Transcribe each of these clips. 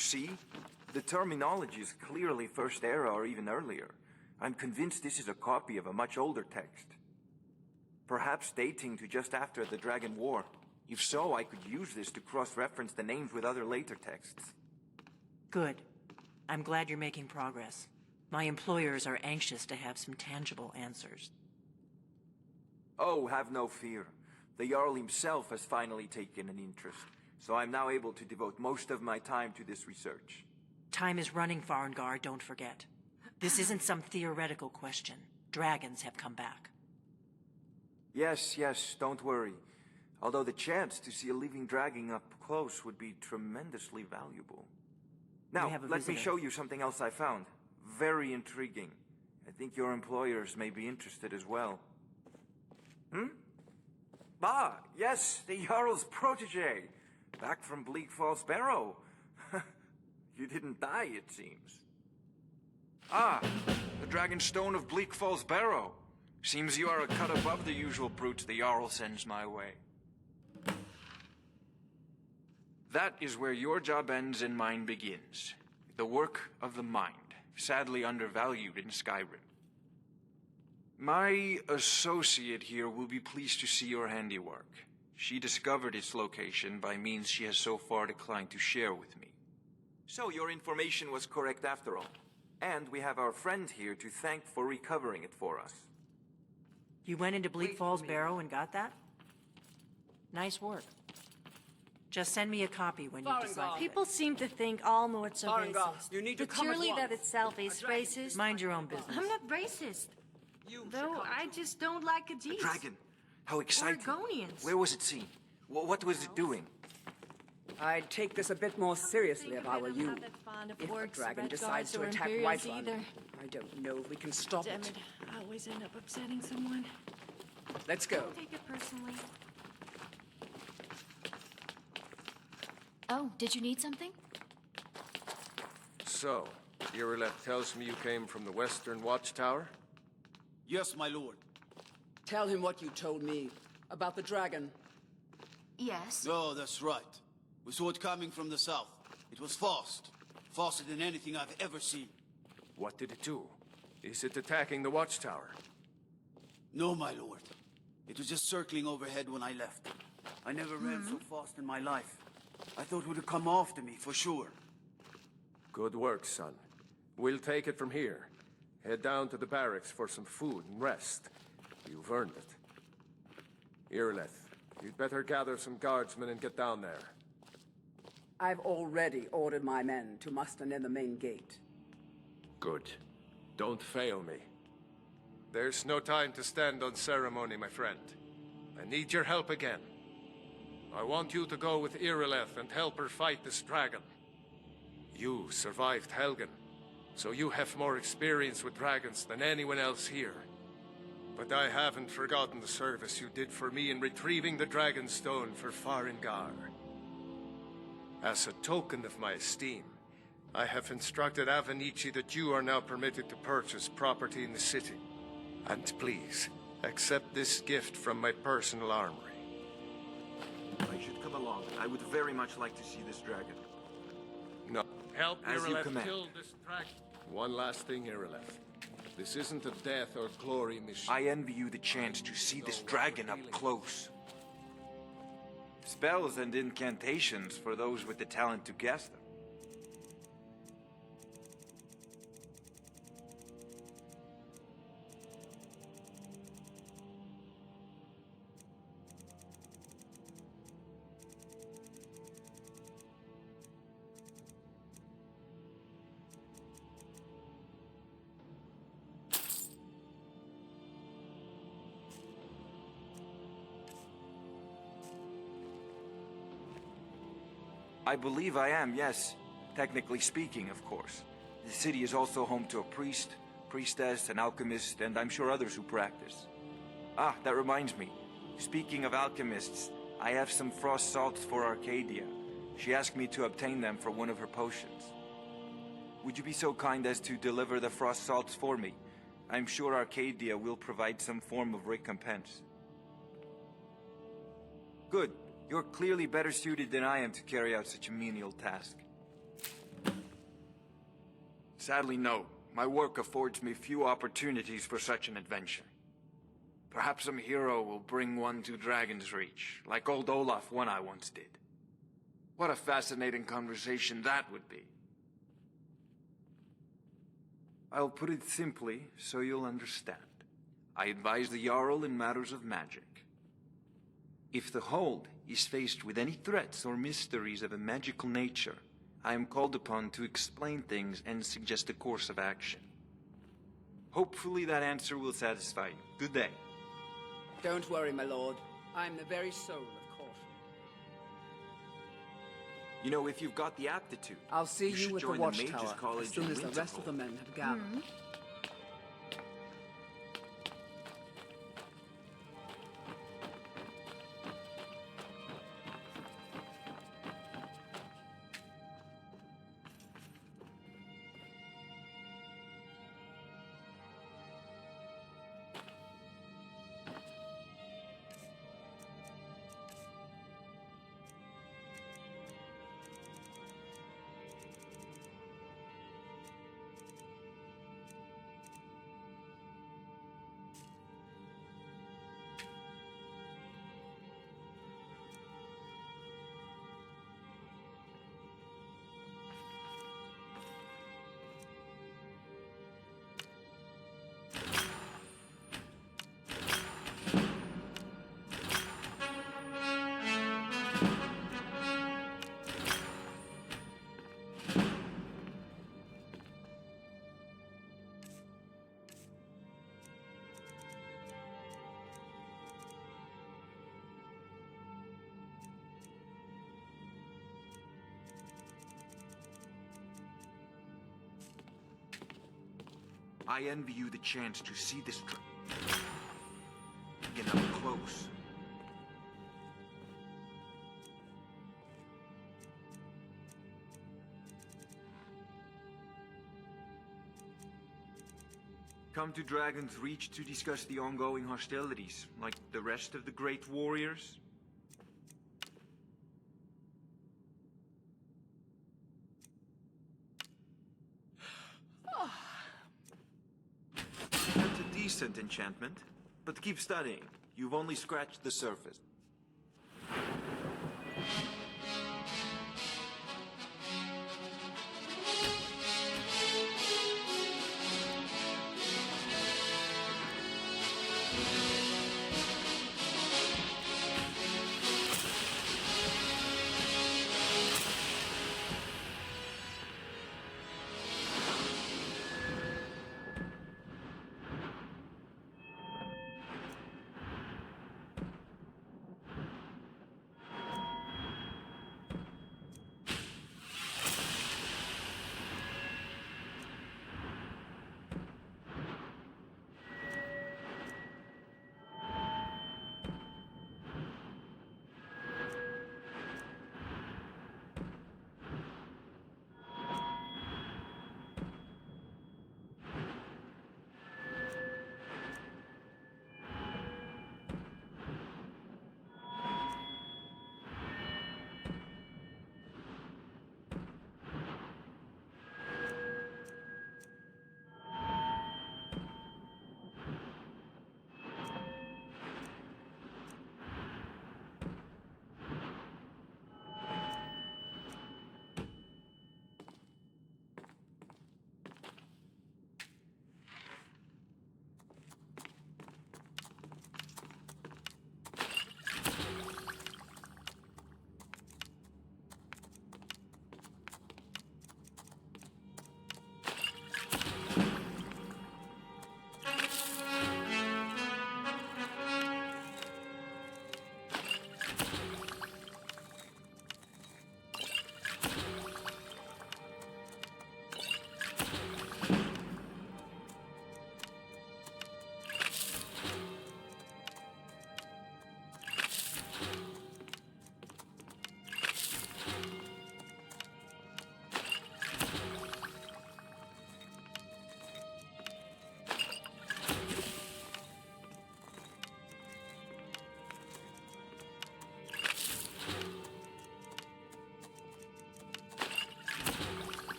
see? The terminology is clearly First Era or even earlier. I'm convinced this is a copy of a much older text. Perhaps dating to just after the Dragon War. If so, I could use this to cross-reference the names with other later texts. Good. I'm glad you're making progress. My employers are anxious to have some tangible answers. Oh, have no fear. The Jarl himself has finally taken an interest, so I'm now able to devote most of my time to this research. Time is running, Farengar, don't forget. This isn't some theoretical question. Dragons have come back. Yes, don't worry. Although the chance to see a living dragon up close would be tremendously valuable. Now, let me show you something else I found. Very intriguing. I think your employers may be interested as well. Ah, yes, the Jarl's protege. Back from Bleak Falls Barrow. You didn't die, it seems. Ah, the Dragonstone of Bleak Falls Barrow. Seems you are a cut above the usual brutes the Jarl sends my way. That is where your job ends and mine begins. The work of the mind, sadly undervalued in Skyrim. My associate here will be pleased to see your handiwork. She discovered its location by means she has so far declined to share with me. So your information was correct after all. And we have our friend here to thank for recovering it for us. You went into Bleak Falls Barrow and got that? Nice work. Just send me a copy when you decide. People seem to think all Nords are racist. You need to But come at surely once. that itself is racist. Mind your own business. I'm not racist. Though I just don't like a G. Dragon! How exciting! Oregonians. Where was it seen? What was it doing? I'd take this a bit more seriously if I were you. If a dragon decides to attack Whiterun, I don't know if we can stop Damn it. it, I always end up upsetting someone. Let's go. Don't take it personally. Oh, did you need something? So, Irileth tells me you came from the Western Watchtower? Yes, my lord. Tell him what you told me about the dragon. Yes. Oh, that's right. We saw it coming from the south. It was fast. Faster than anything I've ever seen. What did it do? Is it attacking the Watchtower? No, my lord. It was just circling overhead when I left. I never ran so fast in my life. I thought it would have come after me, for sure. Good work, son. We'll take it from here. Head down to the barracks for some food and rest. You've earned it. Irileth, you'd better gather some guardsmen and get down there. I've already ordered my men to muster near the main gate. Good. Don't fail me. There's no time to stand on ceremony, my friend. I need your help again. I want you to go with Irileth and help her fight this dragon. You survived Helgen, so you have more experience with dragons than anyone else here. But I haven't forgotten the service you did for me in retrieving the Dragonstone for Farengar. As a token of my esteem, I have instructed Avenici that you are now permitted to purchase property in the city. And please, accept this gift from my personal armory. I should come along. I would very much like to see this dragon. No. Help As you Irileth command. kill this dragon. One last thing, Irileth. This isn't a death or glory mission. I envy you the chance to see this dragon up close. Spells and incantations for those with the talent to guess them. I believe I am, yes. Technically speaking, of course. The city is also home to a priest, priestess, an alchemist, and I'm sure others who practice. Ah, that reminds me. Speaking of alchemists, I have some frost salts for Arcadia. She asked me to obtain them for one of her potions. Would you be so kind as to deliver the frost salts for me? I'm sure Arcadia will provide some form of recompense. Good. You're clearly better suited than I am to carry out such a menial task. Sadly, no. My work affords me few opportunities for such an adventure. Perhaps some hero will bring one to Dragon's Reach, like old Olaf one I once did. What a fascinating conversation that would be. I'll put it simply so you'll understand. I advise the Jarl in matters of magic. If the Hold is faced with any threats or mysteries of a magical nature, I am called upon to explain things and suggest a course of action. Hopefully that answer will satisfy you. Good day. Don't worry, my lord. I'm the very soul of caution. You know, if you've got the aptitude, I'll see you should with the join Mages watchtower College as soon in as the rest of the Winterhold. men have gathered. I envy you the chance to see this get up close. Come to Dragon's Reach to discuss the ongoing hostilities, like the rest of the great warriors? That's a decent enchantment, but keep studying. You've only scratched the surface.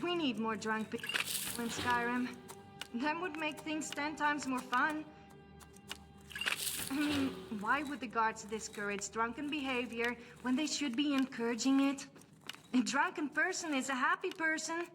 We need more drunk people in Skyrim. That would make things 10 times more fun. I mean, why would the guards discourage drunken behavior when they should be encouraging it? A drunken person is a happy person.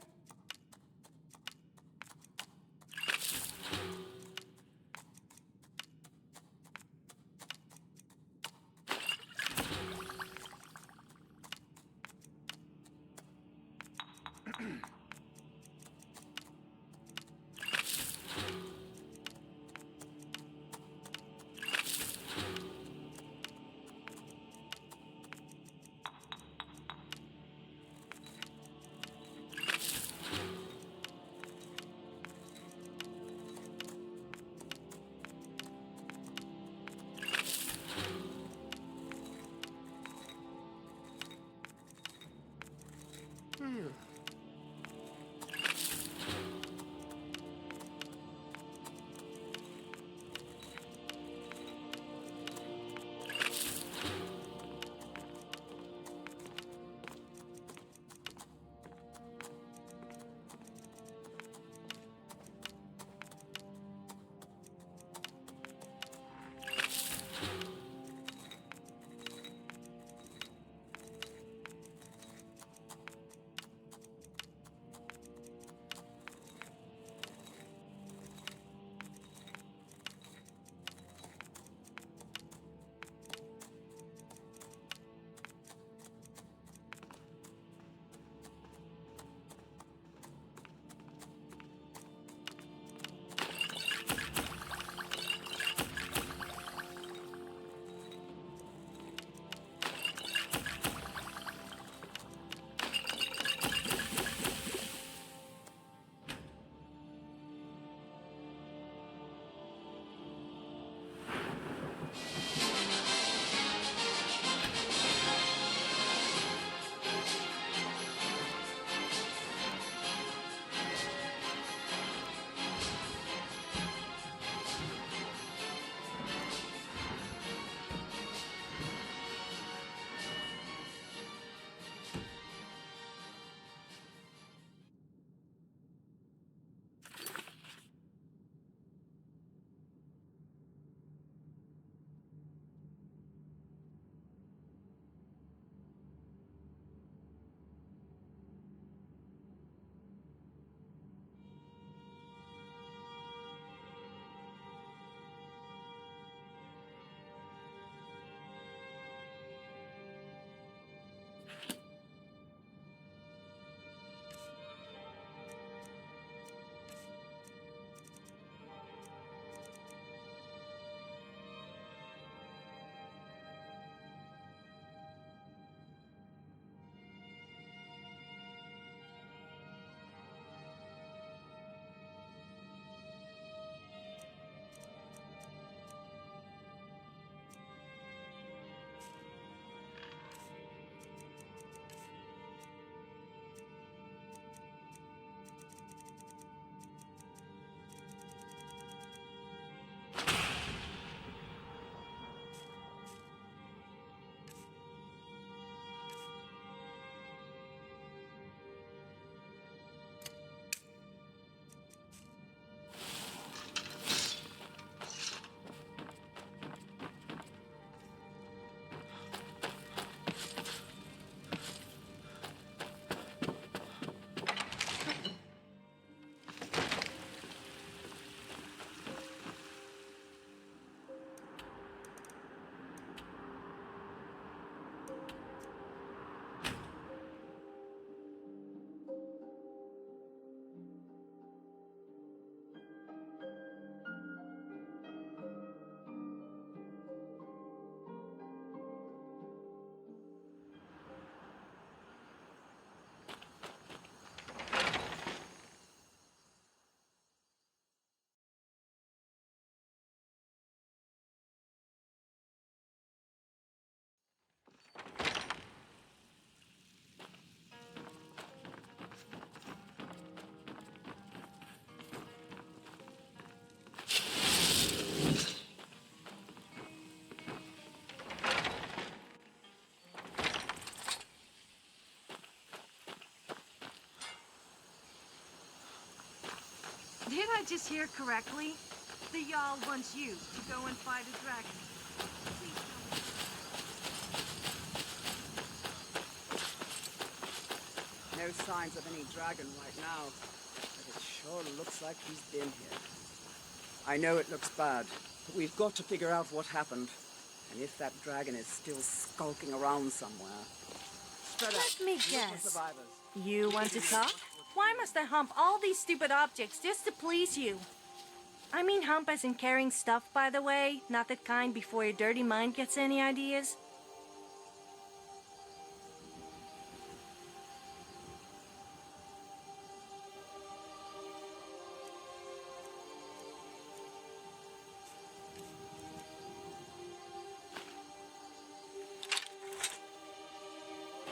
Did I just hear correctly? The Jarl wants you to go and fight a dragon. Please tell me. No signs of any dragon right now, but it sure looks like he's been here. I know it looks bad, but we've got to figure out what happened. And if that dragon is still skulking around somewhere. Spread out. Let me Look for guess. survivors. You want to talk? Why must I hump all these stupid objects just to please you? I mean hump as in carrying stuff, by the way, not that kind before your dirty mind gets any ideas.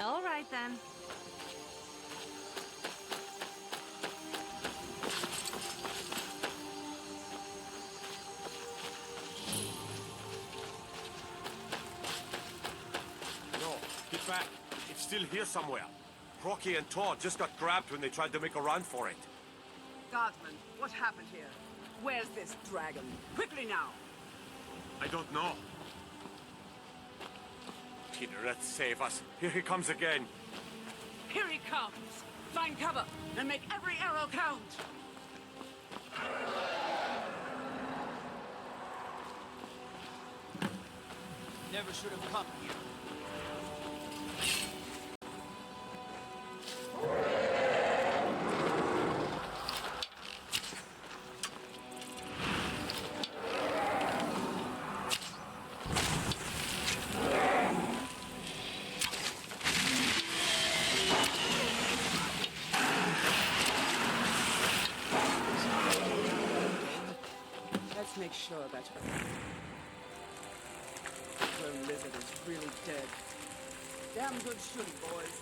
All right, then. No, get back. It's still here somewhere. Rocky and Todd just got grabbed when they tried to make a run for it. Guardsman, what happened here? Where's this dragon? Quickly now! I don't know. Kinnereth, save us. Here he comes again. Here he comes! Find cover and make every arrow count! Never should have come here. Let's make sure that the lizard is really dead. Damn good shooting, boys.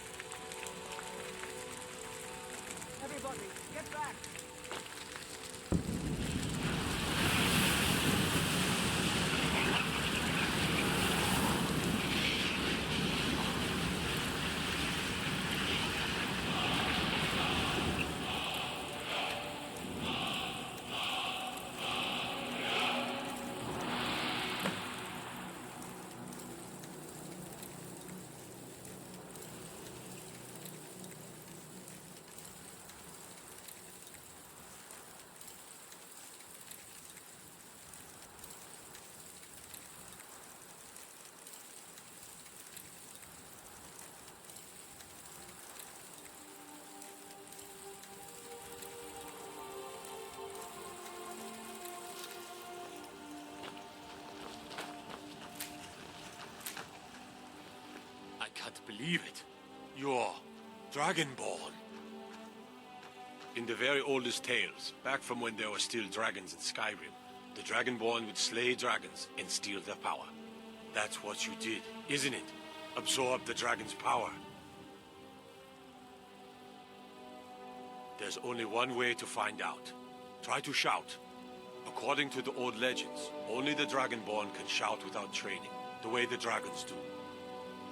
Everybody, get back! I can't believe it. You're Dragonborn. In the very oldest tales, back from when there were still dragons in Skyrim, the Dragonborn would slay dragons and steal their power. That's what you did, isn't it? Absorb the dragon's power. There's only one way to find out. Try to shout. According to the old legends, only the Dragonborn can shout without training, the way the dragons do.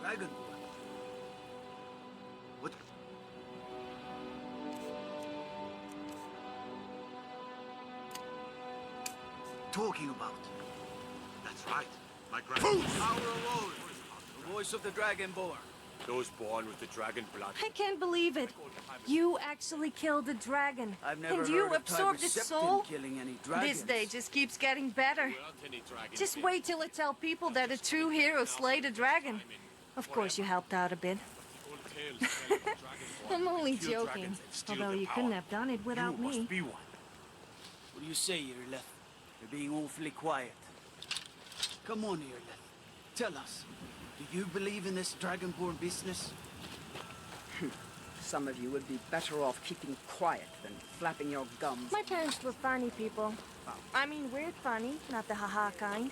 Dragon? What? Talking about? That's right. My grandfather. Our role. The voice of the Dragonborn. Those born with the dragon blood. I can't believe it. You actually killed a dragon. I've never and you heard of absorbed its Tiber soul? Septim killing any dragons. This day just keeps getting better. There aren't any dragons Just here. wait till I tell people that a true hero slayed a dragon. Of course you helped out a bit. Old tales tell of Dragonborn I'm only kill joking. dragons and steal Although their you power. couldn't have done it without You me. must be one. What do you say, Irleth? You're being awfully quiet. Come on, Irleth. Tell us. Do you believe in this Dragonborn business? Some of you would be better off keeping quiet than flapping your gums. My parents were funny people. I mean weird funny, not the haha kind.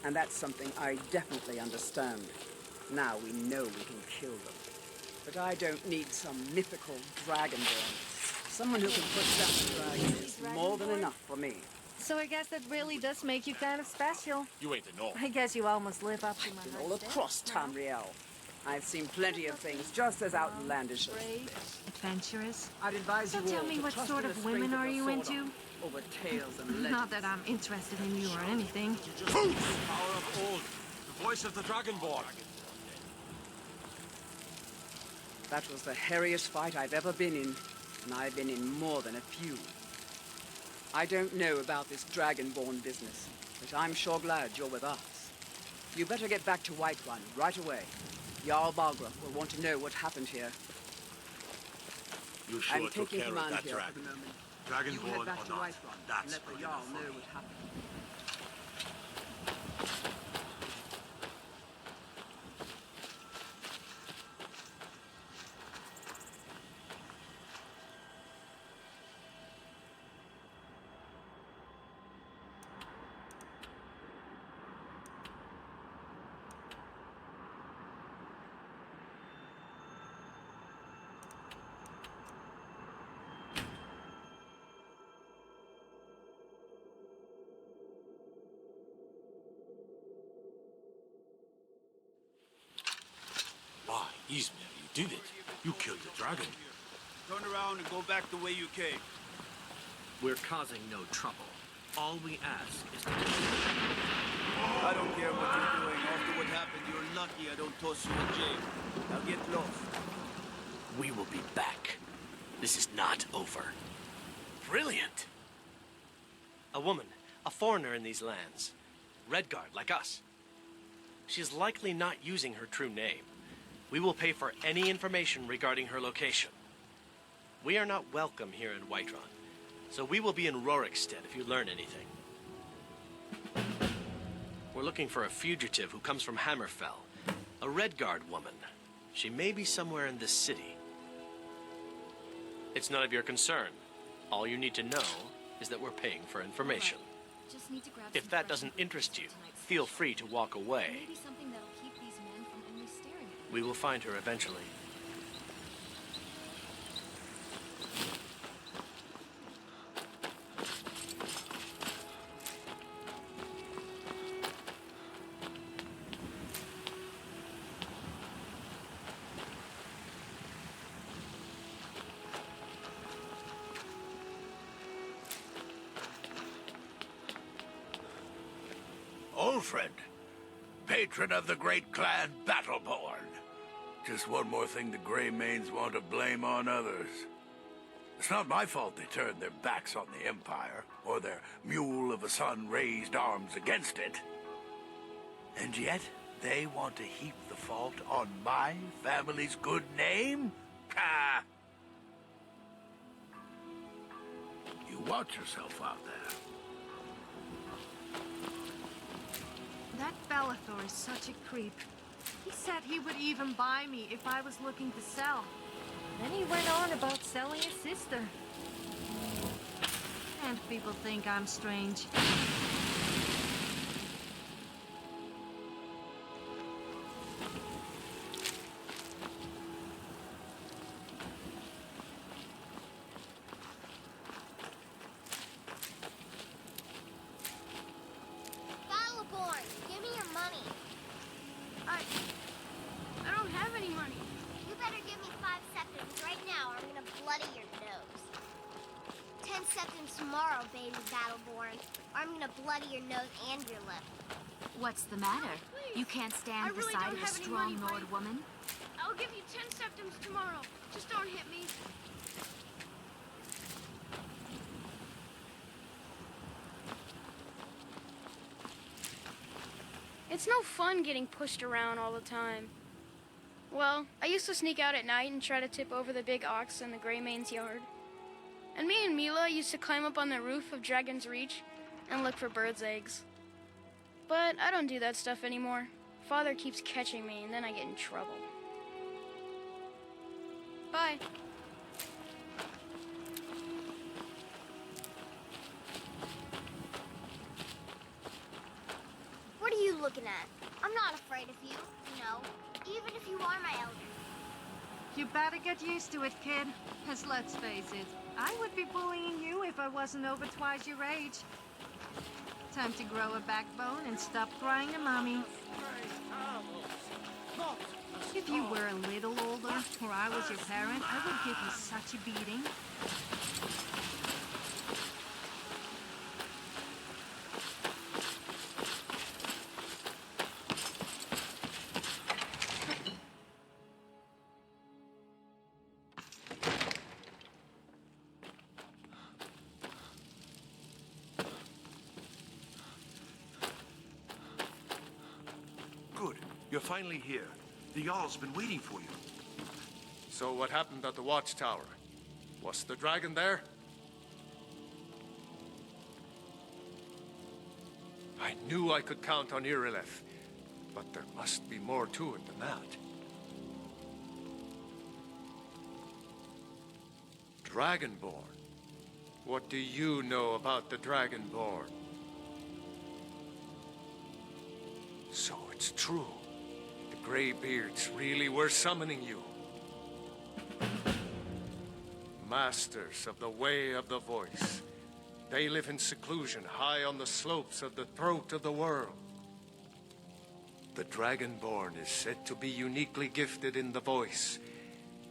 And that's something I definitely understand. Now we know we can kill them. But I don't need some mythical dragonborn. Someone who can put down dragons is more than enough for me. So I guess that really does make you kind of special. You ain't a no. I guess you almost live up to my Been high all standards across now. Tamriel. I've seen plenty of things just as outlandish as this. Adventurous? I'd advise So you tell all me, to what trust sort to the of strength women are your you sword into? arm Over tales and legends. Not that I'm interested in you or anything. Power of old. The voice of the Dragonborn. That was the hairiest fight I've ever been in, and I've been in more than a few. I don't know about this Dragonborn business, but I'm sure glad you're with us. You better get back to Whiterun right away. Jarl Balgruuf will want to know what happened here. You sure I'm took taking care of command that here for dragon. the moment. You Dragonborn head or back to not, Whiterun and that's let the good Jarl enough for know me. what happened. Why, Ismail, you did it. You killed the dragon. Turn around and go back the way you came. We're causing no trouble. All we ask is to... I don't care what you're doing. After what happened, you're lucky I don't toss you in jail. Now get lost. We will be back. This is not over. Brilliant! A woman, a foreigner in these lands. Redguard, like us. She is likely not using her true name. We will pay for any information regarding her location. We are not welcome here in Whiterun, so we will be in Rorikstead if you learn anything. We're looking for a fugitive who comes from Hammerfell, a Redguard woman. She may be somewhere in this city. It's none of your concern. All you need to know is that we're paying for information. Just need to grab If some that fresh doesn't ingredients interest you, for tonight's feel dish. free to walk away. Maybe something that'll keep these men from only staring at We will find her eventually. Old friend, patron of the great clan Battleborn. Just one more thing the Greymanes want to blame on others. It's not my fault they turned their backs on the Empire, or their mule of a son raised arms against it. And yet, they want to heap the fault on my family's good name? Ha! You watch yourself out there. That Bellathor is such a creep. He said he would even buy me if I was looking to sell. Then he went on about selling his sister. And people think I'm strange. Battleborn, give me your money. I don't have any money. You better give me 5 septims right now or I'm gonna bloody your nose. 10 septims tomorrow, baby Battleborn, or I'm gonna bloody your nose and your lip. What's the matter? Please. You can't I stand the really sight don't of a have any strong money, Nord Blake. woman? I'll give you 10 septims tomorrow. Just don't hit me. It's no fun getting pushed around all the time. Well, I used to sneak out at night and try to tip over the big ox in the Greymane's yard. And me and Mila used to climb up on the roof of Dragon's Reach and look for birds' eggs. But I don't do that stuff anymore. Father keeps catching me and then I get in trouble. Bye. What are you looking at? I'm not afraid of you, even if you are my elder. You better get used to it, kid. As let's face it, I would be bullying you if I wasn't over twice your age. Time to grow a backbone and stop crying to mommy. If you were a little older, or I was your parent, I would give you such a beating. Good. You're finally here. The Jarl's been waiting for you. So what happened at the watchtower? Was the dragon there? I knew I could count on Irileth, but there must be more to it than that. Dragonborn? What do you know about the Dragonborn? So it's true. The Greybeards really were summoning you. Masters of the Way of the Voice. They live in seclusion high on the slopes of the throat of the world. The Dragonborn is said to be uniquely gifted in the voice,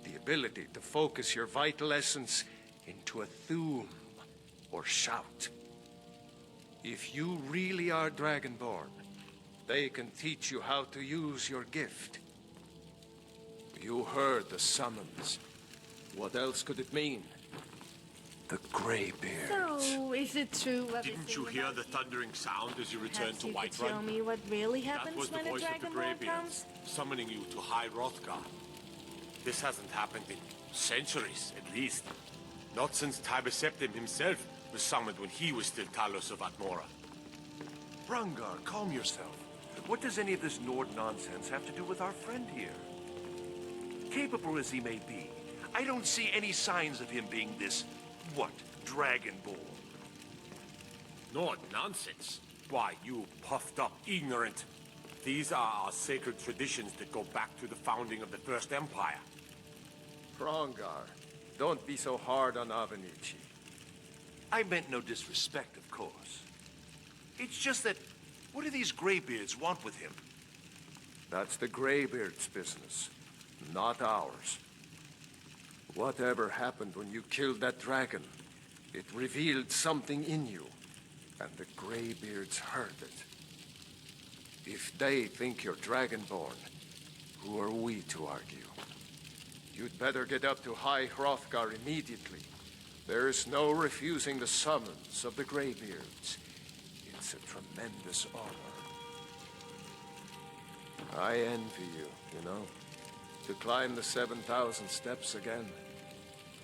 the ability to focus your vital essence into a thum or shout. If you really are Dragonborn, they can teach you how to use your gift. You heard the summons. What else could it mean? The Greybeards. So, is it true what Didn't you hear the thundering sound as you returned to Perhaps you could tell Whiterun? me what really That happens was the when a voice of the Dragonborn Greybeards, comes? summoning you to High Hrothgar. This hasn't happened in centuries, at least. Not since Tiber Septim himself was summoned when he was still Talos of Atmora. Rangar, calm yourself. What does any of this Nord nonsense have to do with our friend here? Capable as he may be, I don't see any signs of him being this, what, Dragonborn? Nord nonsense. Why, you puffed up ignorant. These are our sacred traditions that go back to the founding of the First Empire. Hrongar, don't be so hard on Avenici. I meant no disrespect, of course. It's just that, what do these Greybeards want with him? That's the Greybeards' business, not ours. Whatever happened when you killed that dragon, it revealed something in you, and the Greybeards heard it. If they think you're Dragonborn, who are we to argue? You'd better get up to High Hrothgar immediately. There's no refusing the summons of the Greybeards. It's a tremendous honor. I envy you, you know, to climb the 7,000 steps again.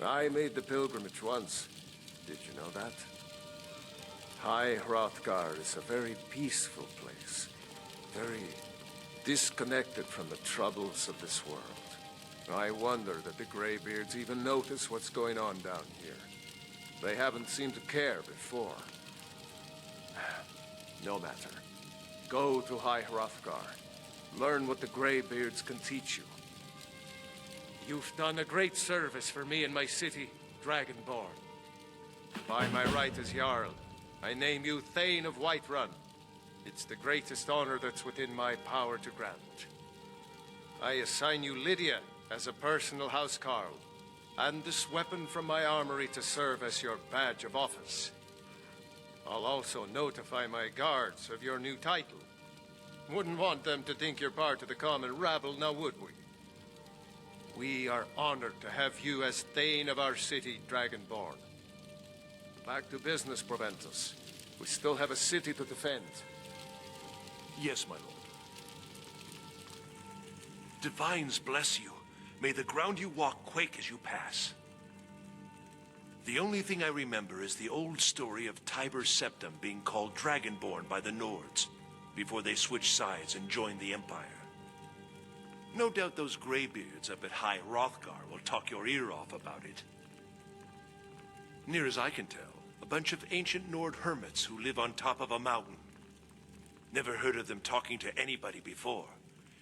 I made the pilgrimage once. Did you know that? High Hrothgar is a very peaceful place. Very disconnected from the troubles of this world. I wonder that the Greybeards even notice what's going on down here. They haven't seemed to care before. No matter. Go to High Hrothgar. Learn what the Greybeards can teach you. You've done a great service for me and my city, Dragonborn. By my right as Jarl, I name you Thane of Whiterun. It's the greatest honor that's within my power to grant. I assign you Lydia as a personal housecarl, and this weapon from my armory to serve as your badge of office. I'll also notify my guards of your new title. Wouldn't want them to think you're part of the common rabble, now would we? We are honored to have you as Thane of our city, Dragonborn. Back to business, Proventus. We still have a city to defend. Yes, my lord. Divines bless you. May the ground you walk quake as you pass. The only thing I remember is the old story of Tiber Septim being called Dragonborn by the Nords before they switched sides and joined the Empire. No doubt those Greybeards up at High Hrothgar will talk your ear off about it. Near as I can tell, a bunch of ancient Nord hermits who live on top of a mountain. Never heard of them talking to anybody before.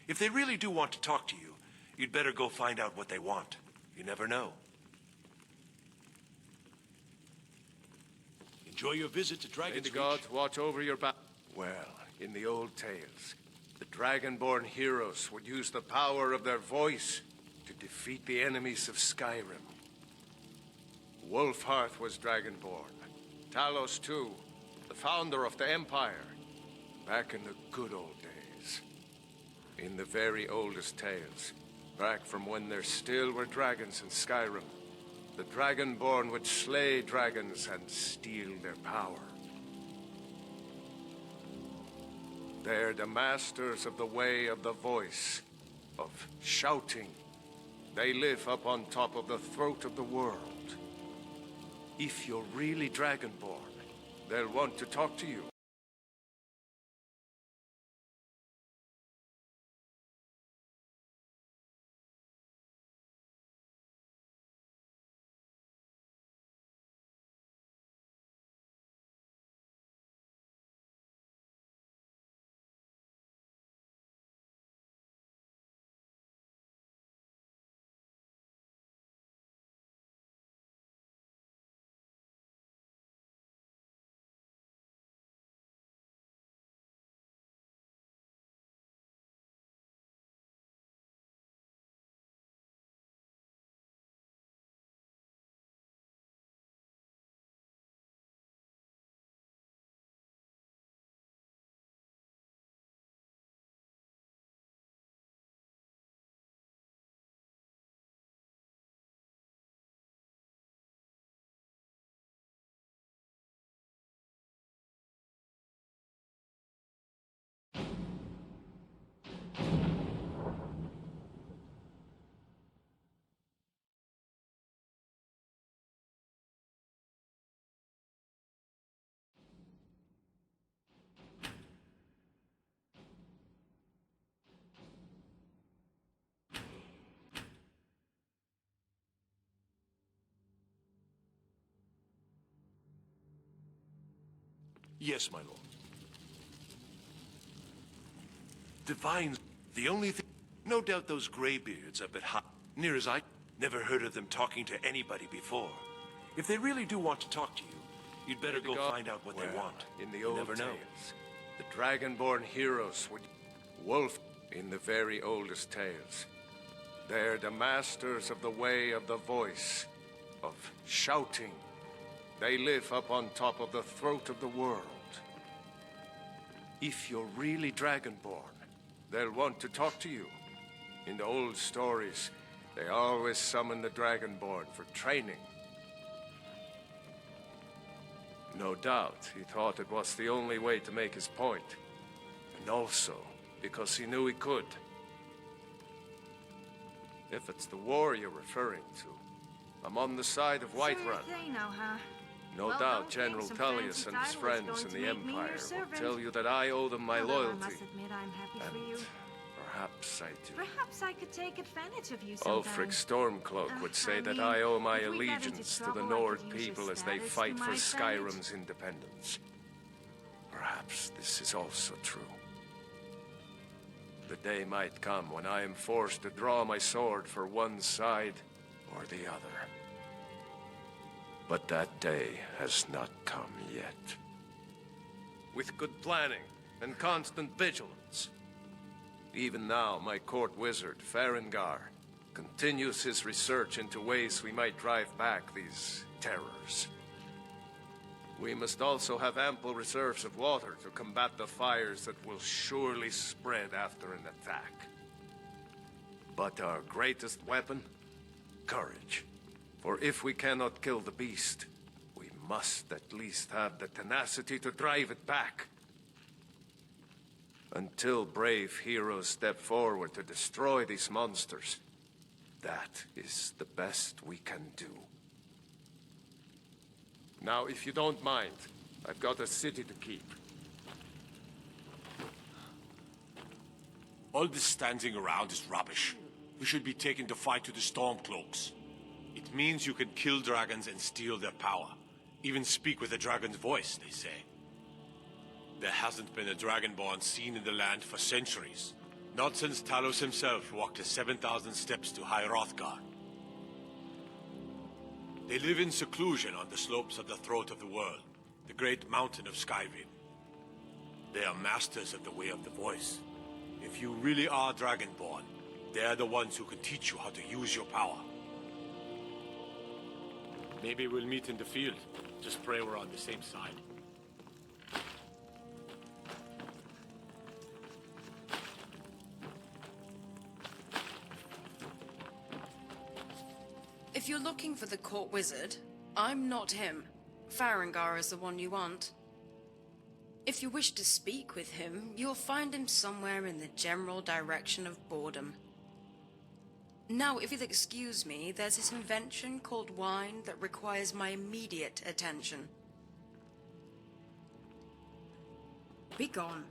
If they really do want to talk to you, you'd better go find out what they want. You never know. Enjoy your visit to Dragon's May the gods watch over your back. Well, in the old tales, The Dragonborn heroes would use the power of their voice to defeat the enemies of Skyrim. Wolfhearth was Dragonborn. Talos, too, the founder of the Empire. Back in the good old days. In the very oldest tales. Back from when there still were dragons in Skyrim. The Dragonborn would slay dragons and steal their power. They're the masters of the way of the voice, of shouting. They live up on top of the throat of the world. If you're really Dragonborn, they'll want to talk to you. Yes, my lord. Divines, the only thing... No doubt those graybeards up at high... Near as I... Never heard of them talking to anybody before. If they really do want to talk to you, you'd better go find out what they want. In the You old never know. tales, the Dragonborn heroes would... Wolf in the very oldest tales. They're the masters of the way of the voice, of shouting. They live up on top of the throat of the world. If you're really Dragonborn, they'll want to talk to you. In the old stories, they always summon the Dragonborn for training. No doubt, he thought it was the only way to make his point. And also, because he knew he could. If it's the war you're referring to, I'm on the side of Whiterun. So they know, huh? No Well, doubt don't General think some Tullius fancy and his title is friends going in to the make me your Empire will servant. tell you that I owe them my Although loyalty. I must admit I'm happy for you. Perhaps I do. Perhaps I could take advantage of you sometime. Ulfric Stormcloak would say I that mean, I owe my if we got into allegiance to trouble, the I Nord could use your people as they status fight to for my advantage. Skyrim's independence. Perhaps this is also true. The day might come when I am forced to draw my sword for one side or the other. But that day has not come yet. With good planning and constant vigilance. Even now, my court wizard, Farengar, continues his research into ways we might drive back these terrors. We must also have ample reserves of water to combat the fires that will surely spread after an attack. But our greatest weapon? Courage. For if we cannot kill the beast, we must at least have the tenacity to drive it back. Until brave heroes step forward to destroy these monsters, that is the best we can do. Now, if you don't mind, I've got a city to keep. All this standing around is rubbish. We should be taking the fight to the Stormcloaks. It means you can kill dragons and steal their power. Even speak with a dragon's voice, they say. There hasn't been a Dragonborn seen in the land for centuries. Not since Talos himself walked the 7,000 steps to High Hrothgar. They live in seclusion on the slopes of the Throat of the World, the great mountain of Skyrim. They are masters of the way of the voice. If you really are Dragonborn, they're the ones who can teach you how to use your power. Maybe we'll meet in the field. Just pray we're on the same side. If you're looking for the court wizard, I'm not him. Farengar is the one you want. If you wish to speak with him, you'll find him somewhere in the general direction of boredom. Now, if you'll excuse me, there's this invention called wine that requires my immediate attention. Be gone.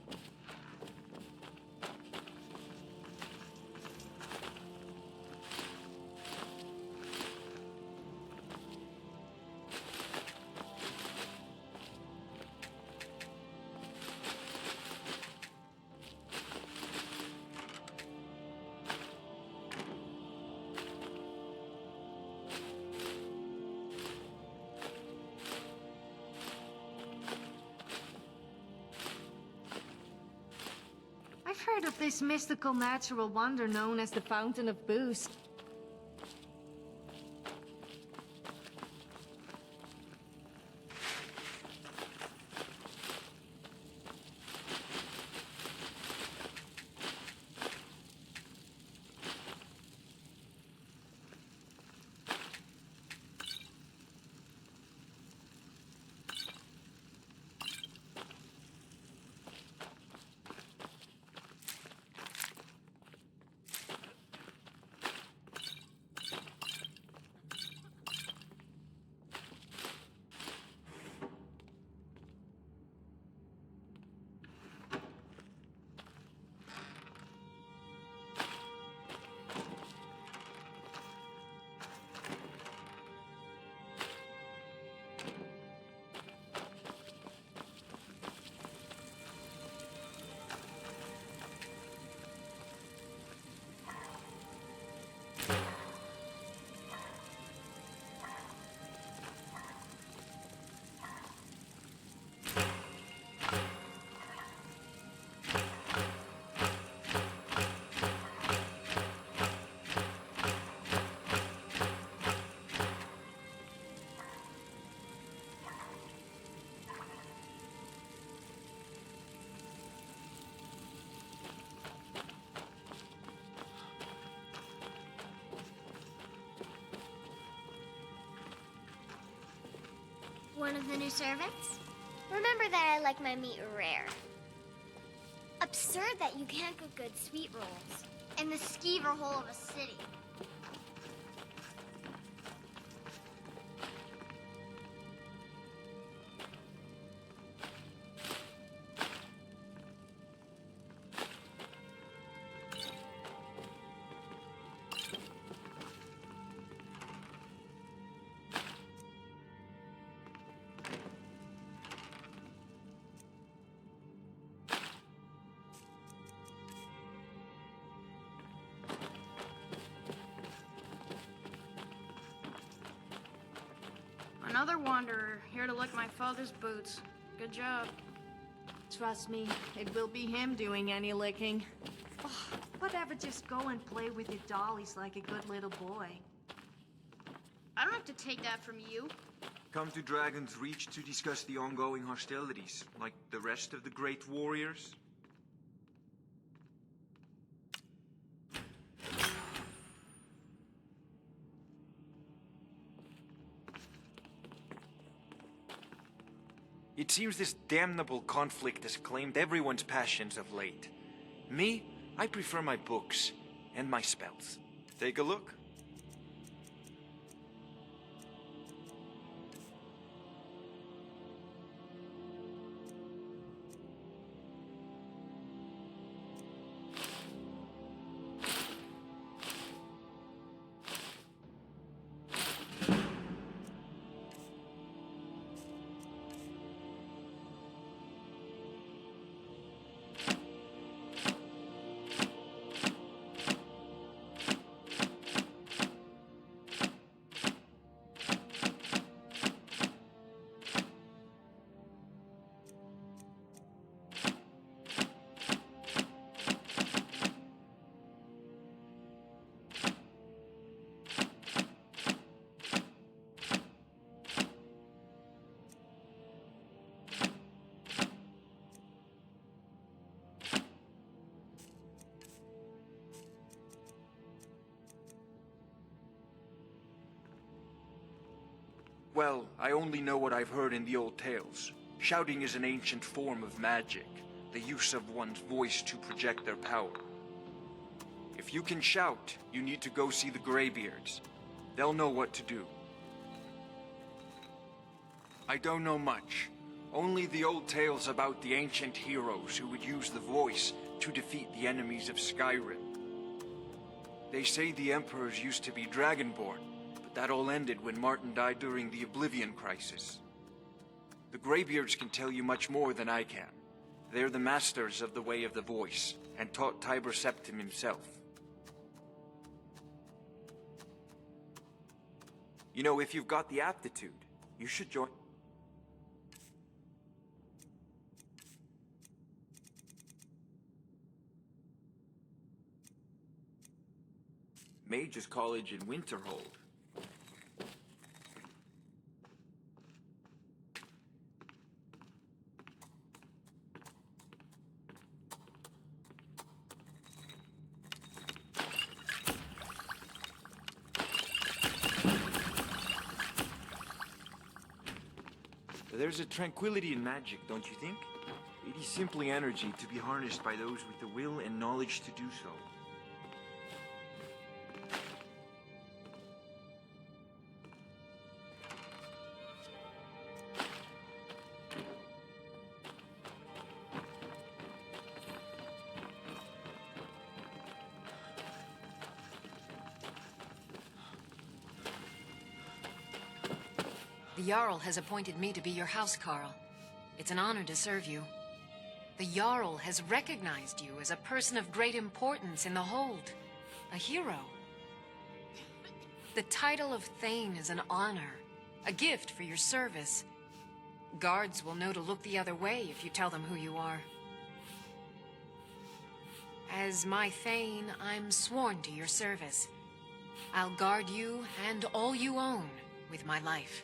I've heard of this mystical natural wonder known as the Fountain of Boost. One of the new servants? Remember that I like my meat rare. Absurd that you can't cook good sweet rolls in the skeever hole of a city. Another wanderer, here to lick my father's boots. Good job. Trust me, it will be him doing any licking. Oh, whatever, just go and play with your dollies like a good little boy. I don't have to take that from you. Come to Dragon's Reach to discuss the ongoing hostilities, like the rest of the great warriors? It seems this damnable conflict has claimed everyone's passions of late. Me, I prefer my books and my spells. Take a look. Well, I only know what I've heard in the old tales. Shouting is an ancient form of magic, the use of one's voice to project their power. If you can shout, you need to go see the Greybeards. They'll know what to do. I don't know much. Only the old tales about the ancient heroes who would use the voice to defeat the enemies of Skyrim. They say the emperors used to be dragonborn, but that all ended when Martin died during the Oblivion Crisis. The Greybeards can tell you much more than I can. They're the masters of the way of the voice, and taught Tiber Septim himself. You know, if you've got the aptitude, you should join... Mage's College in Winterhold. There's a tranquility in magic, don't you think? It is simply energy to be harnessed by those with the will and knowledge to do so. The Jarl has appointed me to be your housecarl. It's an honor to serve you. The Jarl has recognized you as a person of great importance in the Hold. A hero. The title of Thane is an honor. A gift for your service. Guards will know to look the other way if you tell them who you are. As my Thane, I'm sworn to your service. I'll guard you and all you own with my life.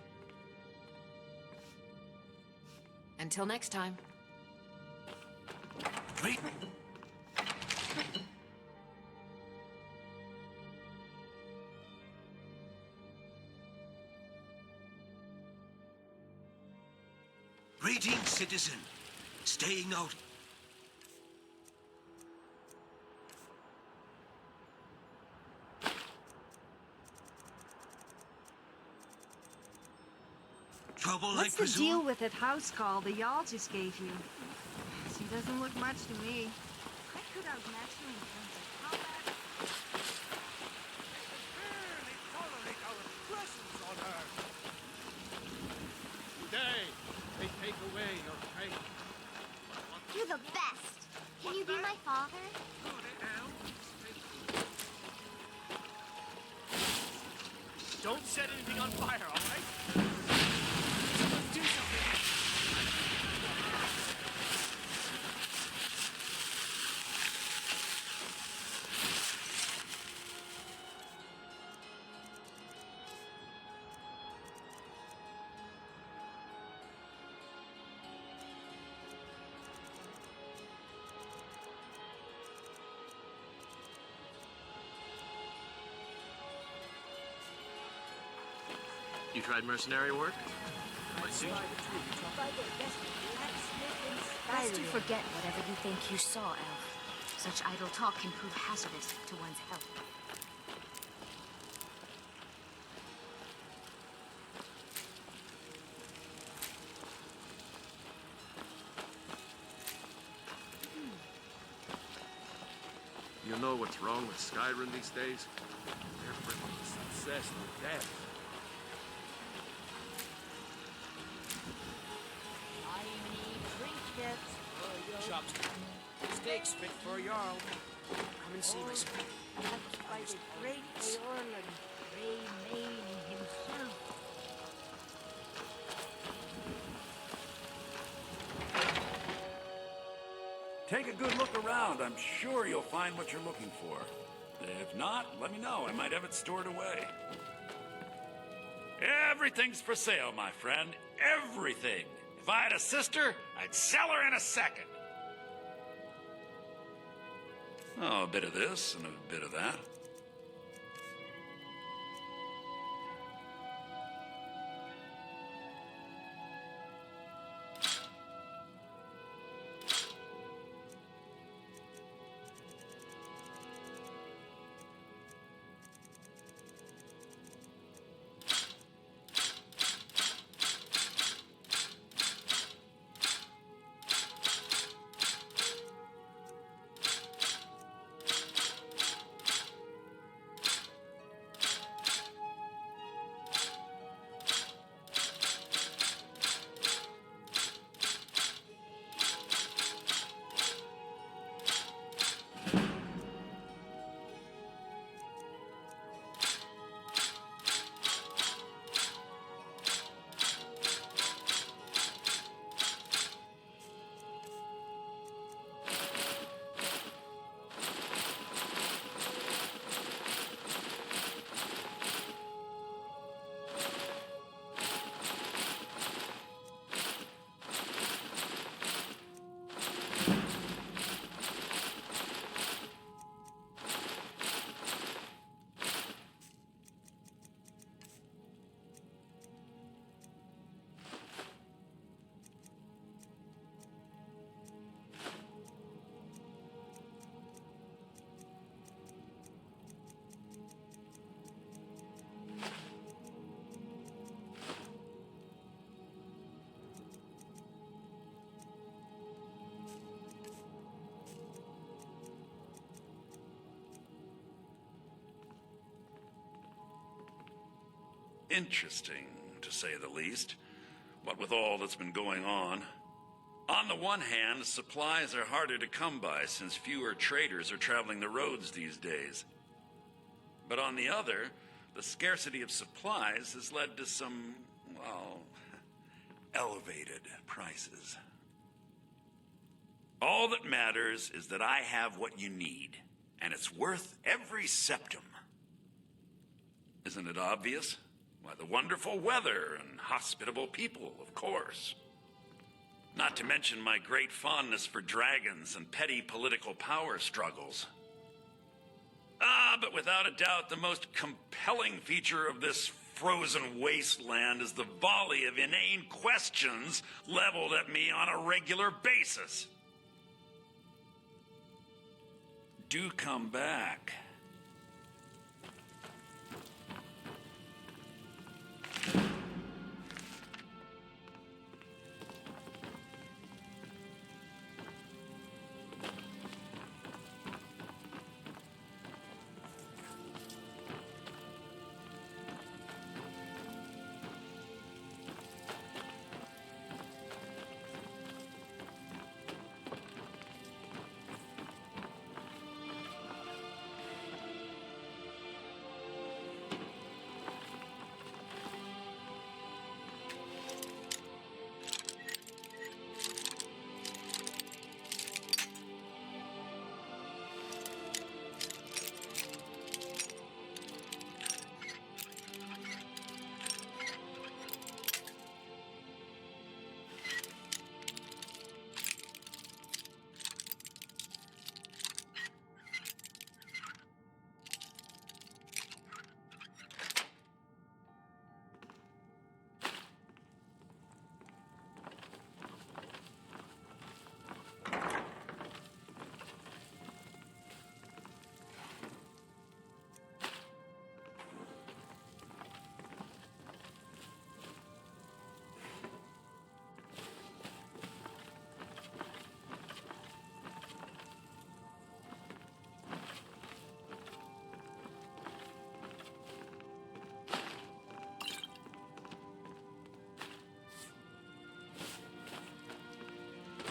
Until next time. Wait. Greetings, citizen. Staying out. Trouble, What's I the presume? deal with that house call the Jarl just gave you? She doesn't look much to me. I could outmatch you in terms of combat. Barely tolerate our presence on Earth. Today, they take away your faith. You're the best. Can you be my father? Don't set anything on fire, all right? Someone do something! You tried mercenary work? Might suit you. Best to forget whatever you think you saw, Elf. Such idle talk can prove hazardous to one's health. You know what's wrong with Skyrim these days? They're freaking obsessed with death. Chops. Steaks fit for a Jarl. Come and see my son. By the great Eorl and Greymane himself. Take a good look around. I'm sure you'll find what you're looking for. If not, let me know. I might have it stored away. Everything's for sale, my friend. Everything. If I had a sister, I'd sell her in a second. Oh, a bit of this and a bit of that. interesting, to say the least. What with all that's been going on. On the one hand, supplies are harder to come by since fewer traders are traveling the roads these days. But on the other, the scarcity of supplies has led to some, well, elevated prices. All that matters is that I have what you need, and it's worth every septum. Isn't it obvious? Why, the wonderful weather and hospitable people, of course. Not to mention my great fondness for dragons and petty political power struggles. But without a doubt, the most compelling feature of this frozen wasteland is the volley of inane questions leveled at me on a regular basis. Do come back.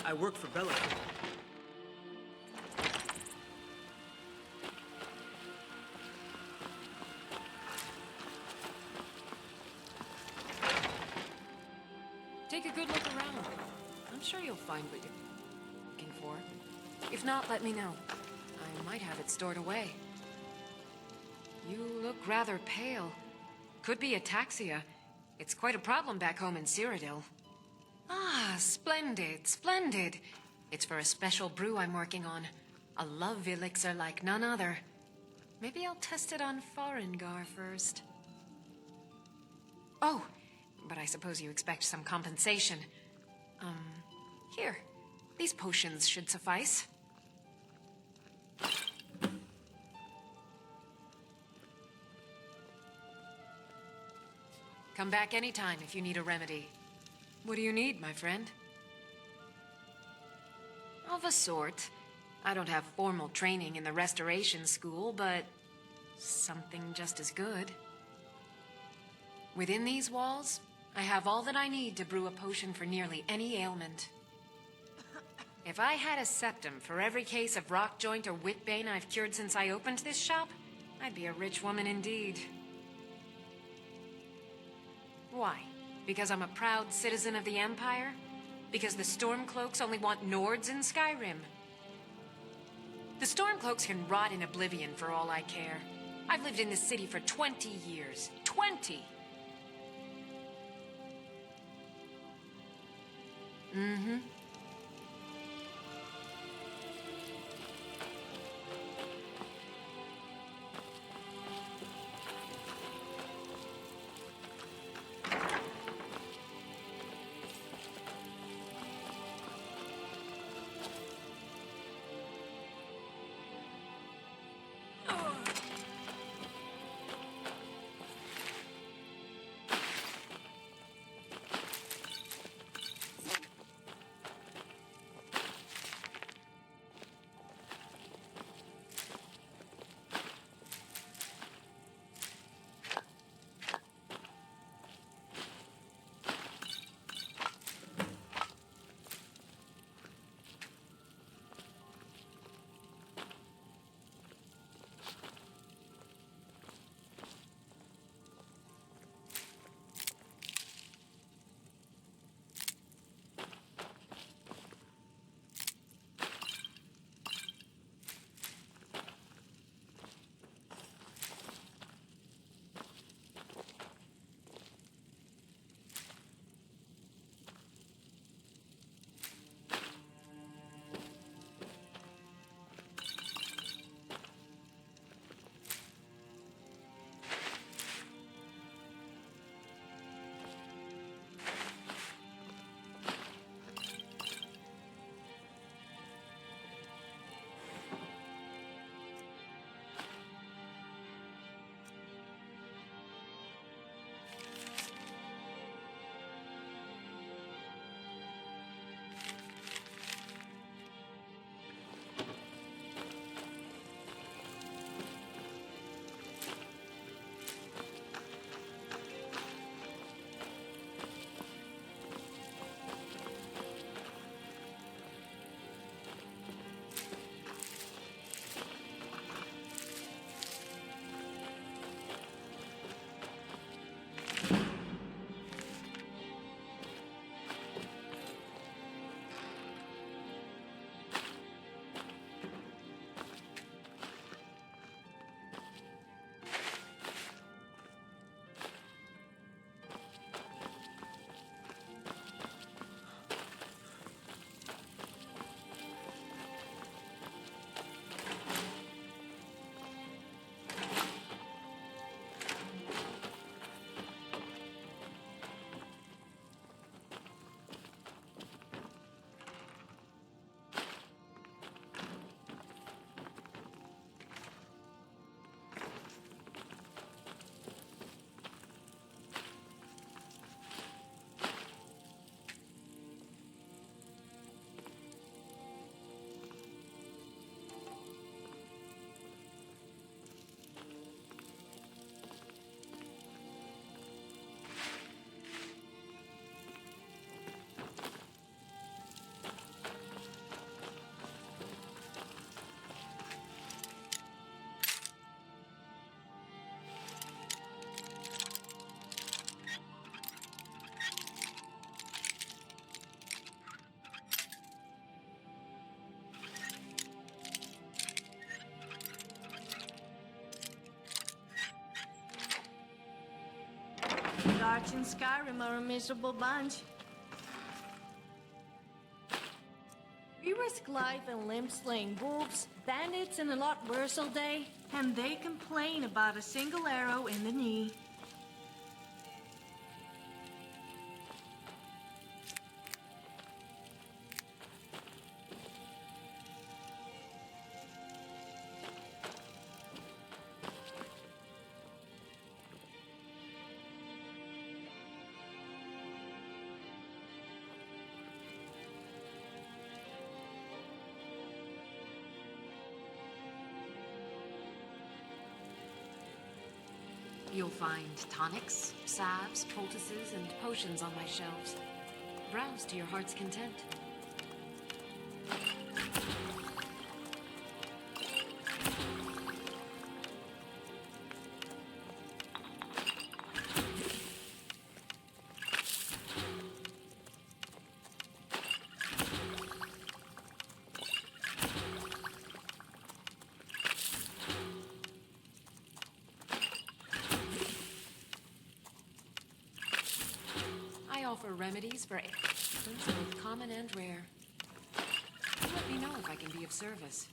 I work for Bella. Take a good look around. I'm sure you'll find what you're looking for. If not, let me know. I might have it stored away. You look rather pale. Could be ataxia. It's quite a problem back home in Cyrodiil. Ah, splendid, splendid. It's for a special brew I'm working on. A love elixir like none other. Maybe I'll test it on Farengar first. Oh, but I suppose you expect some compensation. Here. These potions should suffice. Come back anytime if you need a remedy. What do you need, my friend? Of a sort. I don't have formal training in the restoration school, but something just as good. Within these walls, I have all that I need to brew a potion for nearly any ailment. If I had a septum for every case of rock joint or whitbane I've cured since I opened this shop, I'd be a rich woman indeed. Why? Because I'm a proud citizen of the Empire? Because the Stormcloaks only want Nords in Skyrim? The Stormcloaks can rot in oblivion for all I care. I've lived in this city for 20 years. 20! Mm-hmm. guards in Skyrim are a miserable bunch. We risk life and limb slaying wolves, bandits, and a lot worse all day, and they complain about a single arrow in the knee. You'll find tonics, salves, poultices, and potions on my shelves. Browse to your heart's content. I offer remedies for ailments both common and rare. Let me know if I can be of service.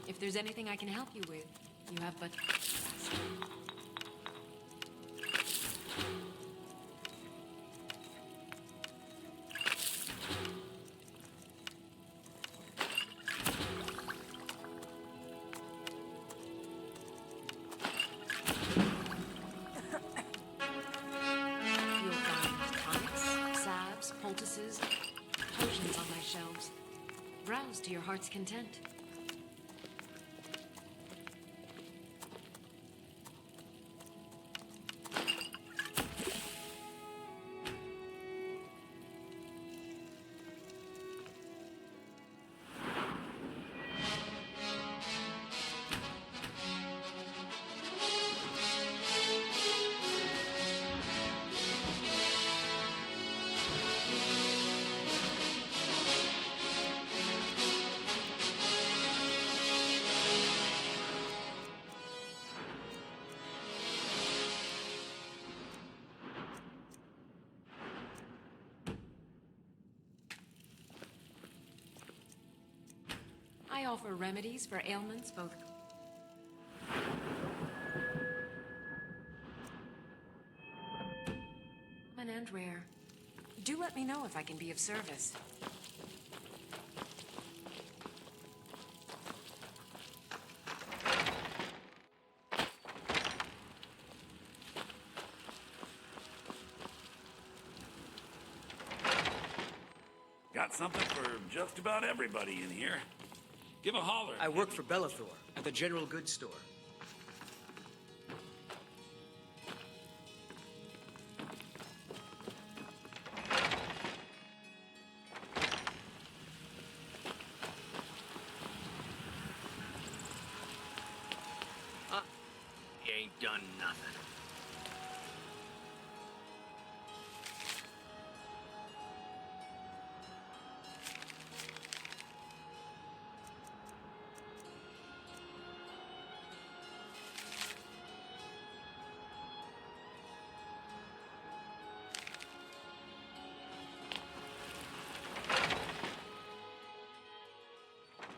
If there's anything I can help you with, you have but to ask. You'll find tonics, salves, poultices, potions on my shelves. Browse to your heart's content. I offer remedies for ailments both common and rare. Do let me know if I can be of service. Got something for just about everybody in here. Give a holler. I work for Bellathor at the General Goods Store. You ain't done nothing.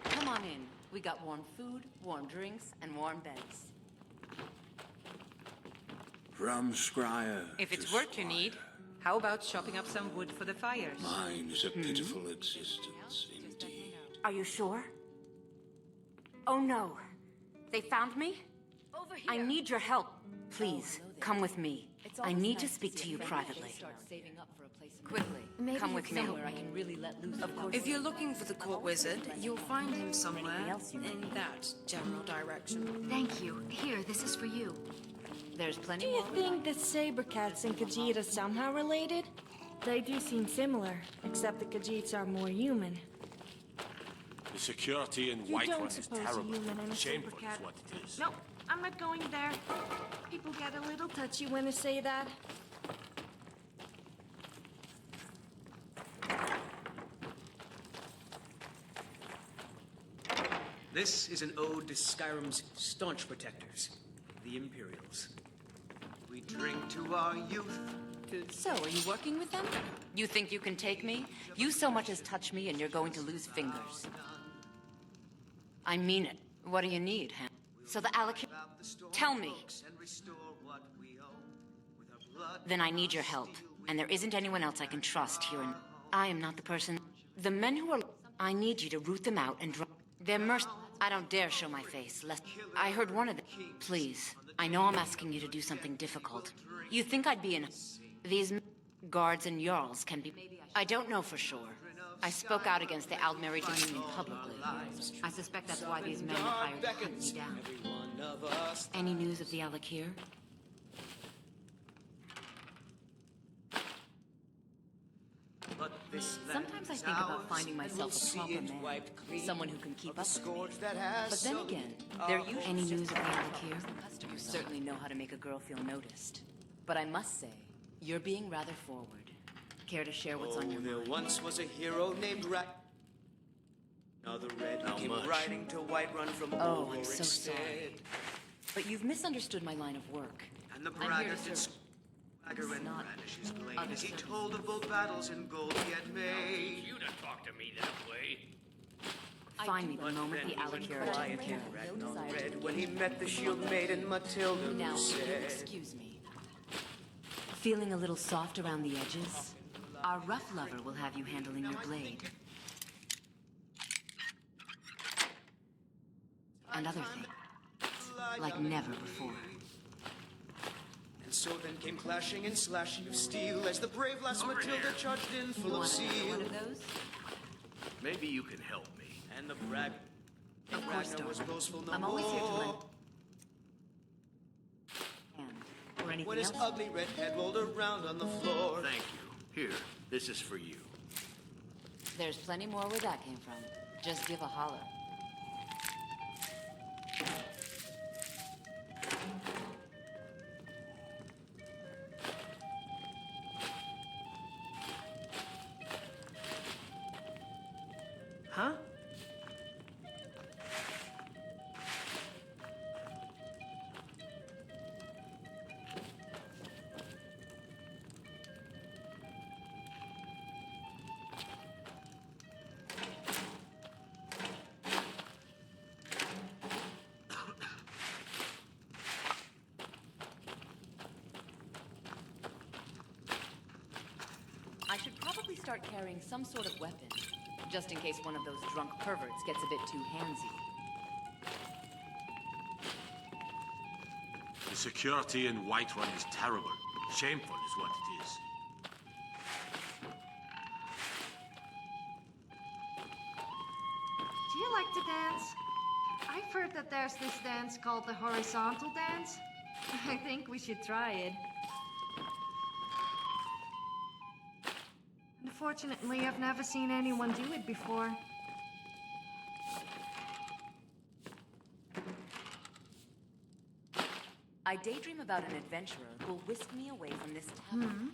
Come on in. We got warm food, warm drinks, and warm beds. From Scryer. If it's to work you need, how about chopping up some wood for the fires? Mine is a pitiful existence indeed. Are you sure? Oh no. They found me? Over here. I need your help. Please, come with me. I need to speak to you privately. Quickly, Come with me. I can really let loose. Of course. If you're looking for the court wizard, you'll find him somewhere in that general direction. Thank you. Here, this is for you. There's plenty Do you more. think that Sabercats and Khajiit are somehow related? They do seem similar, except the Khajiits are more human. The security in You don't Whiterun is suppose a terrible. human and a Shameful Sabercat... is what it is. No, I'm not going there. People get a little touchy when I say that. This is an ode to Skyrim's staunch protectors, the Imperials. We drink to our youth. So, are you working with them? You think you can take me? You so much as touch me and you're going to lose fingers. I mean it. What do you need, Han? So the alloc... Tell me. Then I need your help. And there isn't anyone else I can trust here in... I am not the person... The men who are... I need you to root them out and... They're I don't dare show my face, lest... I heard one of them... Please. I know I'm asking you to do something difficult. You think I'd be in... These guards and Jarls can be... I don't know for sure. I spoke out against the Aldmeri Dominion publicly. I suspect that's why these men were hired to hunt me down. Any news of the Alakir? Sometimes I think about finding myself a proper man, someone who can keep up with me. But then again, there usually... Any news of the Alakir? You certainly know how to make a girl feel noticed. But I must say, you're being rather forward. Care to share what's on your mind? There once was a hero named Now the Red came riding to Whiterun from Oh, I'm so sorry. But you've misunderstood my line of work. And the I'm here braggart to did serve... swagger and not brandish his blade other as he services. told of both battles and gold he had made. You to talk to me that way. Find me the moment the Alakir are taken care of. No desire to Red when he met the shield maiden Matilda, Now, who will you said, excuse me? Feeling a little soft around the edges? Our rough lover will have you handling your blade. Another thing. Like never before. And so then came clashing and slashing of steel as the brave lass Matilda charged in full of zeal. One of those? Maybe you can help me. And the brag... Of course, Ragnar was darling. boastful no I'm always here to lend... more. Or anything When his else? ugly red head rolled around on the floor. Thank you. Here, this is for you. There's plenty more where that came from. Just give a holler. Huh? I should probably start carrying some sort of weapon, just in case one of those drunk perverts gets a bit too handsy. The security in Whiterun is terrible. Shameful is what it is. Do you like to dance? I've heard that there's this dance called the horizontal dance. I think we should try it. Unfortunately, I've never seen anyone do it before. I daydream about an adventurer who'll whisk me away from this tavern.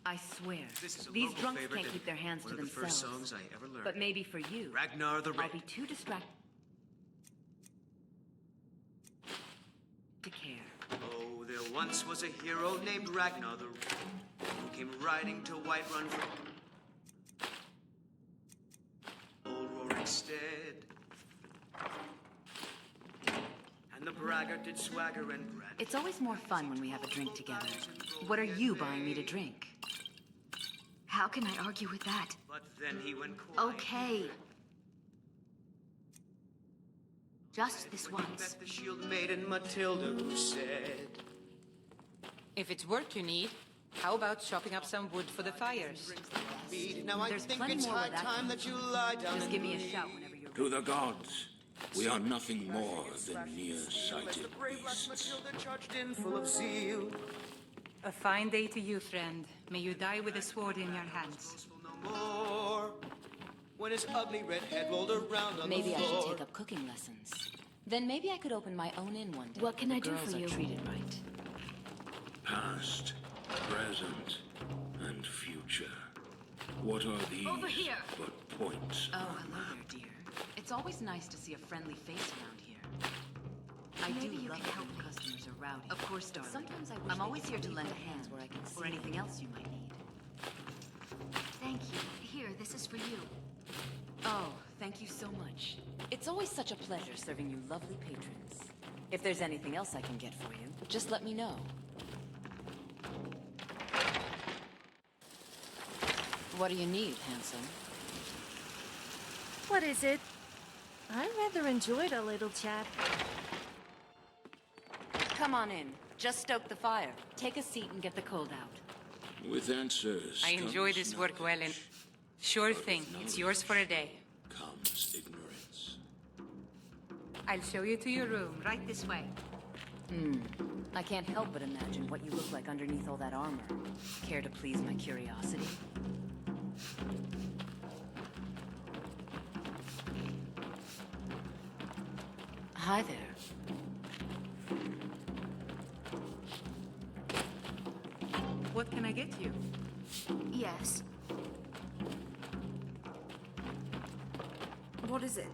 I swear, This is a these local drunks favorite can't keep their hands one to of the first themselves. songs I ever learned. But maybe for you, Ragnar the I'll Red. be too distracted to care. Oh, there once was a hero named Ragnar the Red, who came riding to Whiterun from old roaring stead. And the braggart did swagger and brand. It's always more fun when we have a drink together. What are you buying me to drink? How can I argue with that? But then he went quiet. Okay. Just this When he once. met the shield maiden Matilda, who said, If it's work you need, how about chopping up some wood for the fires? Now I There's think plenty it's more high where that time came that you from. lie down Just and give me a bleed. shout whenever you're To the gods, we are nothing more than nearsighted beasts. Matilda charged in full of zeal. A fine day to you, friend. May you die with a sword in your hands. No more. When his ugly red head rolled around on Maybe the I floor. should take up cooking lessons. Then maybe I could open my own inn one day. What can I do Girls for are you? treated right. Past, present, and future. What are these Over here. but points? Oh, hello there, dear. It's always nice to see a friendly face around here. I Maybe do you love can it help when me. customers are rowdy. Of course, darling. Sometimes I wish I'm they always could here to leave lend a their hand hands where I can see or anything else you might need. Thank you. Here, this is for you. Oh, thank you so much. It's always such a pleasure serving you lovely patrons. If there's anything else I can get for you, just let me know. What do you need, handsome? What is it? I rather enjoyed our little chat. Come on in. Just stoke the fire. Take a seat and get the cold out. With answers I enjoy comes this work well, and knowledge, sure but thing. with It's yours for a day. comes ignorance. I'll show you to your room, right this way. I can't help but imagine what you look like underneath all that armor. Care to please my curiosity? Hi there. What can I get you? Yes. What is it?